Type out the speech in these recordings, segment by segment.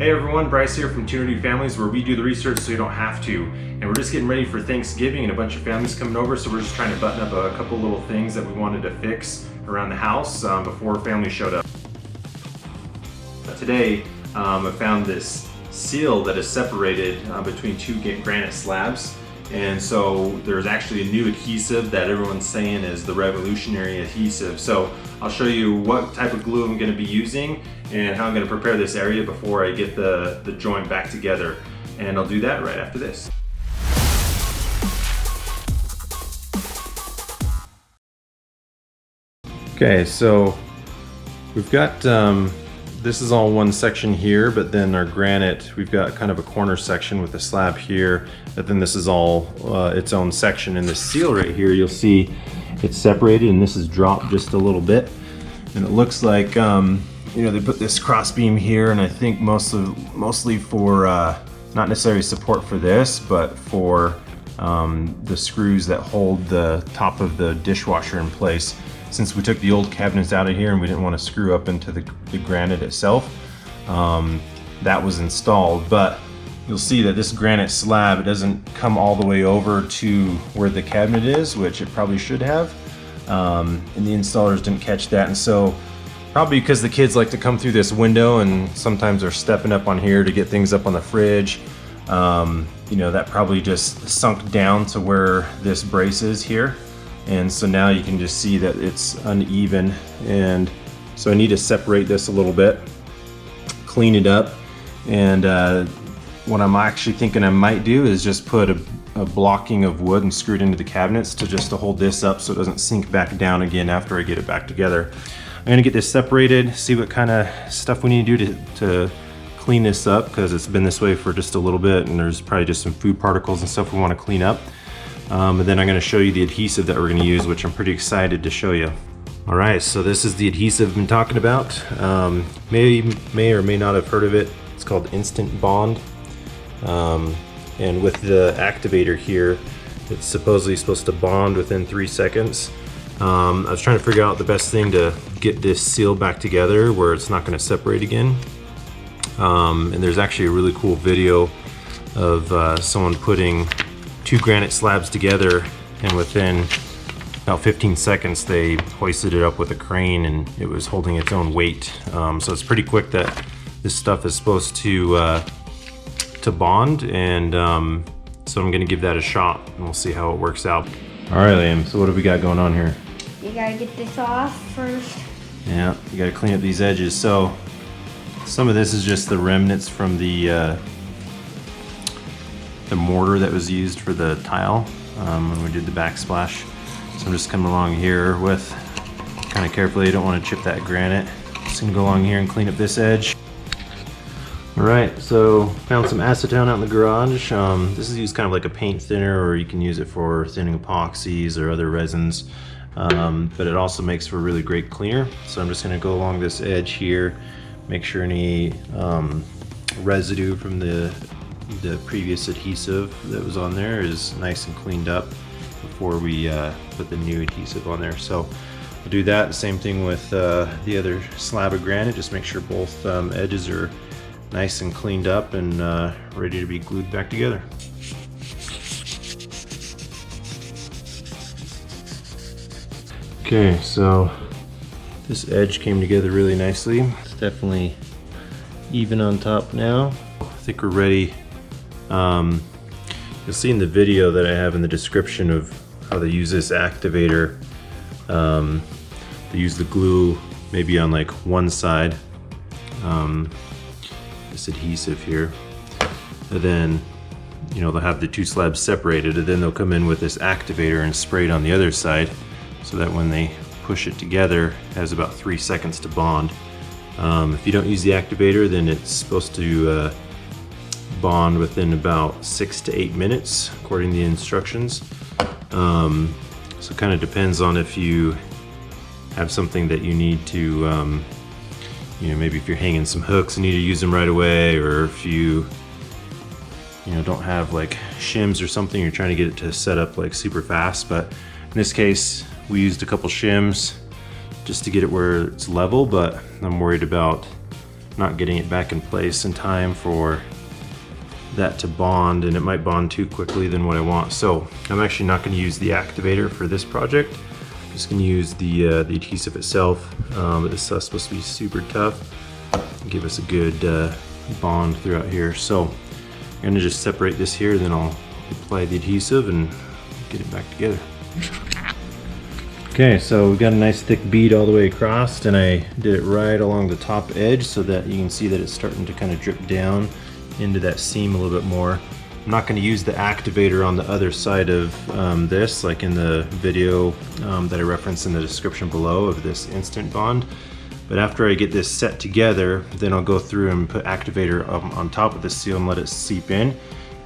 Hey everyone, Bryce here from 2 Families, where we do the research so you don't have to. And we're just getting ready for Thanksgiving and a bunch of families coming over, so we're just trying to button up a couple little things that we wanted to fix around the house before family showed up. Today, I found this seal that is separated between two granite slabs. And so there's actually a new adhesive that everyone's saying is the revolutionary adhesive. So I'll show you what type of glue I'm going to be using and how I'm going to prepare this area before I get the joint back together. And I'll do that right after this. Okay, so we've got this is all one section here, but then our granite, we've got kind of a corner section with a slab here, but then this is all its own section. In this seal right here, you'll see it's separated and this is dropped just a little bit. And it looks like, you know, they put this cross beam here, and I think mostly for, not necessarily support for this, but for the screws that hold the top of the dishwasher in place. Since we took the old cabinets out of here and we didn't want to screw up into the granite itself, that was installed. But you'll see that this granite slab, it doesn't come all the way over to where the cabinet is, which it probably should have. And the installers didn't catch that. And so probably because the kids like to come through this window and sometimes they're stepping up on here to get things up on the fridge, you know, that probably just sunk down to where this brace is here. And so now you can just see that it's uneven, and so I need to separate this a little bit, clean it up, and what I'm actually thinking I might do is just put a blocking of wood and screw it into the cabinets to hold this up so it doesn't sink back down again after I get it back together. I'm gonna get this separated, see what kind of stuff we need to do to clean this up, because it's been this way for just a little bit and there's probably just some food particles and stuff we want to clean up. And then I'm going to show you the adhesive that we're going to use, which I'm pretty excited to show you. Alright, so this is the adhesive I've been talking about. May or may not have heard of it. It's called InstantBond. And with the activator here, it's supposedly supposed to bond within 3 seconds. I was trying to figure out the best thing to get this seal back together where it's not going to separate again. And there's actually a really cool video of someone putting 2 granite slabs together, and within about 15 seconds they hoisted it up with a crane and it was holding its own weight. So it's pretty quick that this stuff is supposed to bond, and so I'm gonna give that a shot and we'll see how it works out. Alright Liam, so what have we got going on here? You gotta get this off first. Yeah, you gotta clean up these edges. So some of this is just the remnants from the mortar that was used for the tile when we did the backsplash. So I'm just coming along here with kind of carefully, you don't want to chip that granite. Just gonna go along here and clean up this edge. Alright, so found some acetone out in the garage. This is used kind of like a paint thinner, or you can use it for thinning epoxies or other resins. But it also makes for a really great cleaner. So I'm just gonna go along this edge here, make sure any residue from the previous adhesive that was on there is nice and cleaned up before we put the new adhesive on there. So we'll do that. The same thing with the other slab of granite. Just make sure both edges are nice and cleaned up and ready to be glued back together. Okay, so this edge came together really nicely. It's definitely even on top now. I think we're ready. You'll see in the video that I have in the description of how they use this activator. They use the glue maybe on like one side, this adhesive here, and then, you know, they'll have the 2 slabs separated, and then they'll come in with this activator and spray it on the other side, so that when they push it together, it has about 3 seconds to bond. If you don't use the activator, then it's supposed to bond within about 6 to 8 minutes, according to the instructions. So it kind of depends on if you have something that you need to, you know, maybe if you're hanging some hooks and need to use them right away, or if you don't have like shims or something, you're trying to get it to set up like super fast. But in this case, we used a couple shims just to get it where it's level, but I'm worried about not getting it back in place in time for that to bond, and it might bond too quickly than what I want. So I'm actually not going to use the activator for this project. I'm just going to use the adhesive itself. This is supposed to be super tough, give us a good bond throughout here. So I'm going to just separate this here, then I'll apply the adhesive and get it back together. Okay, so we've got a nice thick bead all the way across, and I did it right along the top edge so that you can see that it's starting to kind of drip down into that seam a little bit more. I'm not going to use the activator on the other side of this, like in the video that I referenced in the description below of this InstantBond. But after I get this set together, then I'll go through and put activator on top of the seal and let it seep in,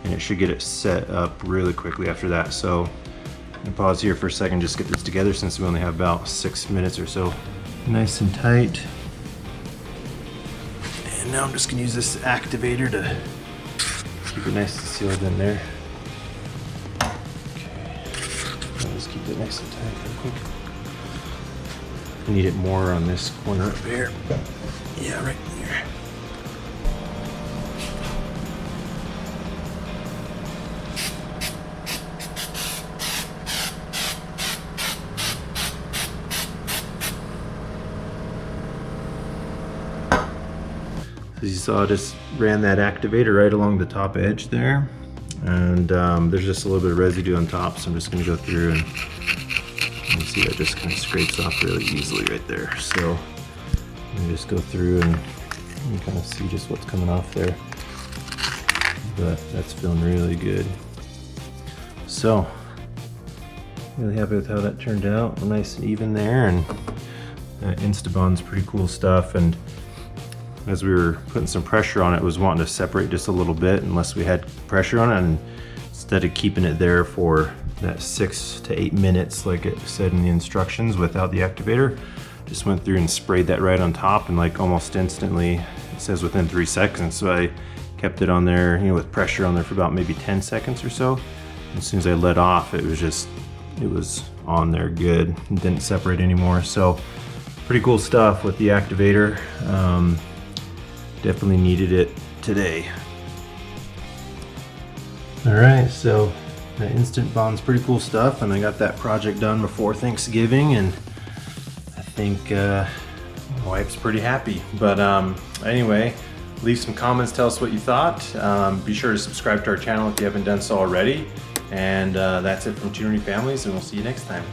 and it should get it set up really quickly after that. So I'm gonna pause here for a second, just get this together since we only have about 6 minutes or so. Nice and tight. And now I'm just gonna use this activator to keep it nice and sealed in there. Okay, I'll just keep it nice and tight real quick. I need it more on this corner up here. Yeah, right there. As you saw, I just ran that activator right along the top edge there, and there's just a little bit of residue on top, so I'm just going to go through and you see that just kind of scrapes off really easily right there. So let me just go through and you kind of see just what's coming off there, but that's feeling really good. So really happy with how that turned out, nice and even there, and InstantBond's pretty cool stuff. And as we were putting some pressure on it, was wanting to separate just a little bit unless we had pressure on it, and instead of keeping it there for that 6 to 8 minutes like it said in the instructions without the activator, just went through and sprayed that right on top, and like almost instantly, it says within 3 seconds. So I kept it on there, you know, with pressure on there for about maybe 10 seconds or so. As soon as I let off, it was on there good and didn't separate anymore. So pretty cool stuff with the activator. Definitely needed it today. All right, so the InstantBond's pretty cool stuff, and I got that project done before Thanksgiving, and I think my wife's pretty happy. But anyway, leave some comments, tell us what you thought. Be sure to subscribe to our channel if you haven't done so already. And that's it from Two Families, and we'll see you next time.